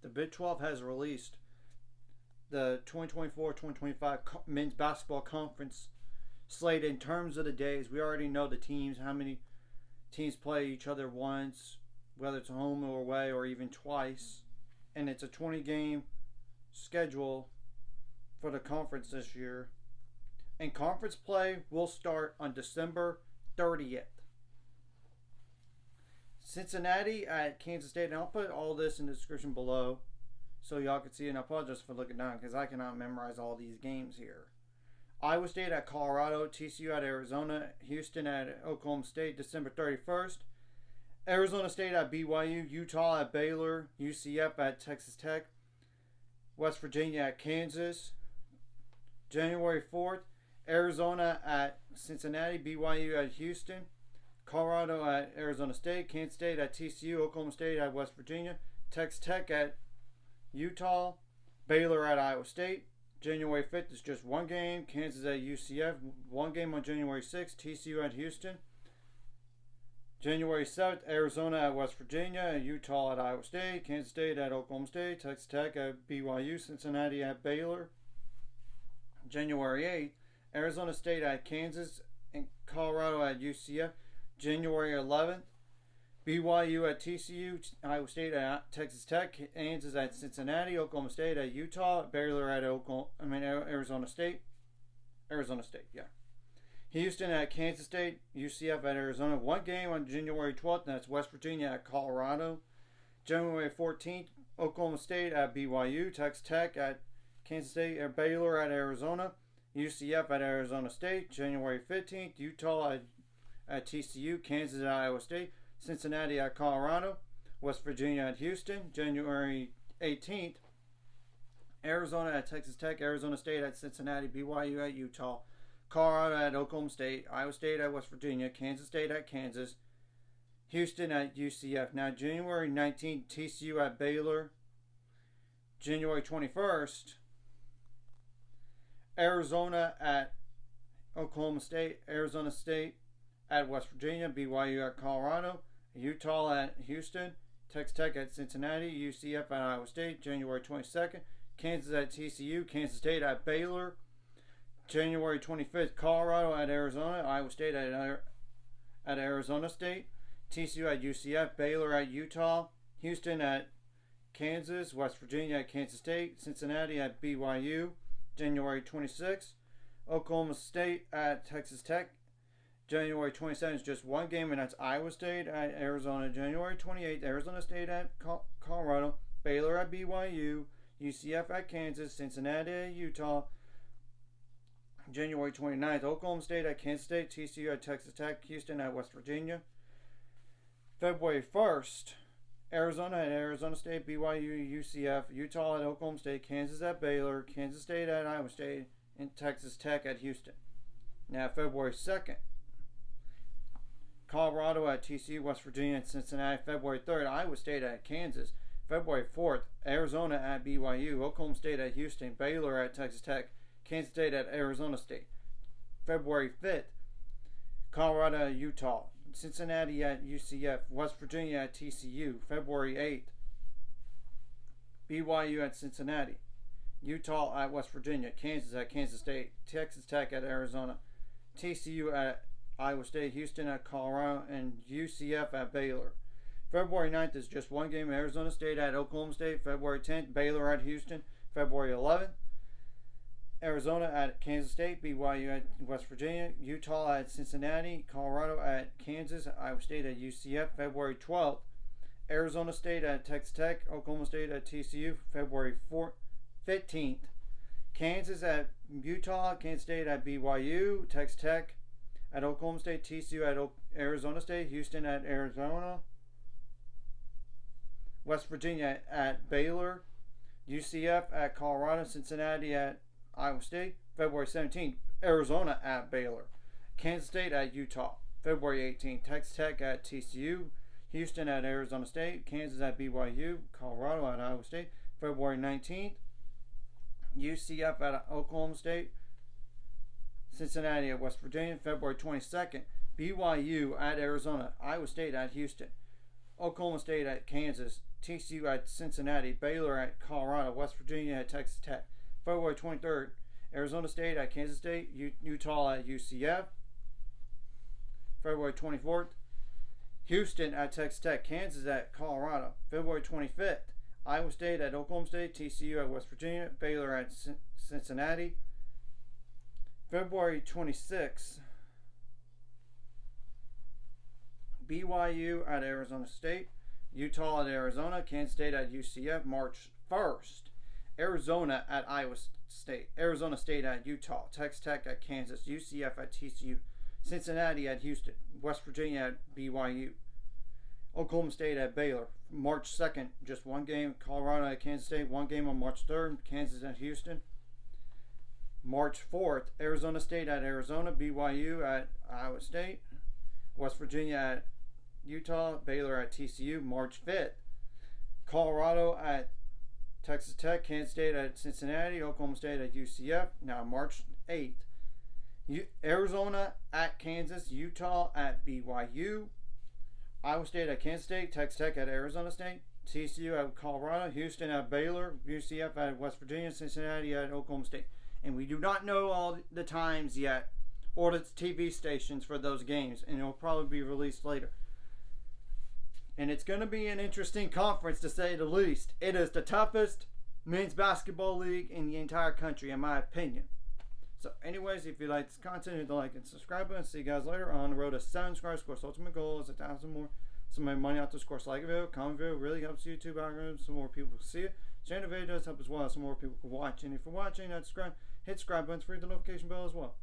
The Big 12 has released the 2024-2025 men's basketball conference slate in terms of the days. We already know the teams, how many teams play each other once, whether it's home or away or even twice. And it's a 20-game schedule for the conference this year. And conference play will start on December 30th. Cincinnati at Kansas State. And I'll put all this in the description below so y'all can see it. And I apologize for looking down because I cannot memorize all these games here. Iowa State at Colorado. TCU at Arizona. Houston at Oklahoma State, December 31st. Arizona State at BYU. Utah at Baylor. UCF at Texas Tech. West Virginia at Kansas. January 4th. Arizona at Cincinnati. BYU at Houston. Colorado at Arizona State. Kansas State at TCU. Oklahoma State at West Virginia. Texas Tech at Utah. Baylor at Iowa State. January 5th is just one game. Kansas at UCF. One game on January 6th. TCU at Houston. January 7th, Arizona at West Virginia. Utah at Iowa State. Kansas State at Oklahoma State. Texas Tech at BYU. Cincinnati at Baylor. January 8th, Arizona State at Kansas. And Colorado at UCF. January 11th, BYU at TCU, Iowa State at Texas Tech, Kansas at Cincinnati, Oklahoma State at Utah, Baylor at Arizona State. Houston at Kansas State, UCF at Arizona. One game on January 12th, and that's West Virginia at Colorado. January 14th, Oklahoma State at BYU, Texas Tech at Kansas State, Baylor at Arizona, UCF at Arizona State. January 15th, Utah at TCU, Kansas at Iowa State, Cincinnati at Colorado, West Virginia at Houston. January 18th, Arizona at Texas Tech, Arizona State at Cincinnati, BYU at Utah, Colorado at Oklahoma State, Iowa State at West Virginia, Kansas State at Kansas, Houston at UCF. Now January 19th, TCU at Baylor. January 21st, Arizona at Oklahoma State, Arizona State at West Virginia, BYU at Colorado, Utah at Houston, Texas Tech at Cincinnati, UCF at Iowa State. January 22nd, Kansas at TCU, Kansas State at Baylor. January 25th, Colorado at Arizona, Iowa State at Arizona State, TCU at UCF, Baylor at Utah, Houston at Kansas, West Virginia at Kansas State, Cincinnati at BYU. January 26th, Oklahoma State at Texas Tech. January 27th is just one game, and that's Iowa State at Arizona. January 28th, Arizona State at Colorado, Baylor at BYU, UCF at Kansas, Cincinnati at Utah. January 29th, Oklahoma State at Kansas State, TCU at Texas Tech, Houston at West Virginia. February 1st, Arizona at Arizona State, BYU, UCF, Utah at Oklahoma State, Kansas at Baylor, Kansas State at Iowa State, and Texas Tech at Houston. Now February 2nd, Colorado at TCU, West Virginia, and Cincinnati. February 3rd, Iowa State at Kansas. February 4th, Arizona at BYU, Oklahoma State at Houston, Baylor at Texas Tech, Kansas State at Arizona State. February 5th, Colorado at Utah, Cincinnati at UCF, West Virginia at TCU. February 8th, BYU at Cincinnati, Utah at West Virginia, Kansas at Kansas State, Texas Tech at Arizona, TCU at Iowa State, Houston at Colorado, and UCF at Baylor. February 9th is just one game, Arizona State at Oklahoma State. February 10th, Baylor at Houston. February 11th, Arizona at Kansas State, BYU at West Virginia, Utah at Cincinnati, Colorado at Kansas, Iowa State at UCF. February 12th, Arizona State at Texas Tech, Oklahoma State at TCU. February 15th, Kansas at Utah, Kansas State at BYU, Texas Tech at Oklahoma State, TCU at Arizona State, Houston at Arizona, West Virginia at Baylor, UCF at Colorado, Cincinnati at Iowa State. February 17th, Arizona at Baylor, Kansas State at Utah. February 18th, Texas Tech at TCU, Houston at Arizona State, Kansas at BYU, Colorado at Iowa State. February 19th, UCF at Oklahoma State, Cincinnati at West Virginia. February 22nd, BYU at Arizona, Iowa State at Houston, Oklahoma State at Kansas, TCU at Cincinnati, Baylor at Colorado, West Virginia at Texas Tech. February 23rd, Arizona State at Kansas State, Utah at UCF. February 24th, Houston at Texas Tech, Kansas at Colorado. February 25th, Iowa State at Oklahoma State, TCU at West Virginia, Baylor at Cincinnati. February 26th, BYU at Arizona State, Utah at Arizona, Kansas State at UCF. March 1st, Arizona at Iowa State, Arizona State at Utah, Texas Tech at Kansas, UCF at TCU, Cincinnati at Houston, West Virginia at BYU, Oklahoma State at Baylor. March 2nd, just one game, Colorado at Kansas State, one game on March 3rd, Kansas at Houston. March 4th, Arizona State at Arizona, BYU at Iowa State, West Virginia at Utah, Baylor at TCU. March 5th, Colorado at Texas Tech, Kansas State at Cincinnati, Oklahoma State at UCF. Now March 8th, Arizona at Kansas, Utah at BYU, Iowa State at Kansas State, Texas Tech at Arizona State, TCU at Colorado, Houston at Baylor, UCF at West Virginia, Cincinnati at Oklahoma State. And we do not know all the times yet or the TV stations for those games, and it'll probably be released later. And it's going to be an interesting conference, to say the least. It is the toughest men's basketball league in the entire country, in my opinion. So anyways, if you like this content, hit the like and subscribe button. See you guys later on the road to 7 subscribers. Of course, ultimate goal is 1,000 more. Some of my money out this course. Like a video, comment video, really helps YouTube algorithm. So more people can see it. Sharing the video does help as well, so more people can watch. And if you're watching, not subscribe, hit subscribe button, hit the notification bell as well.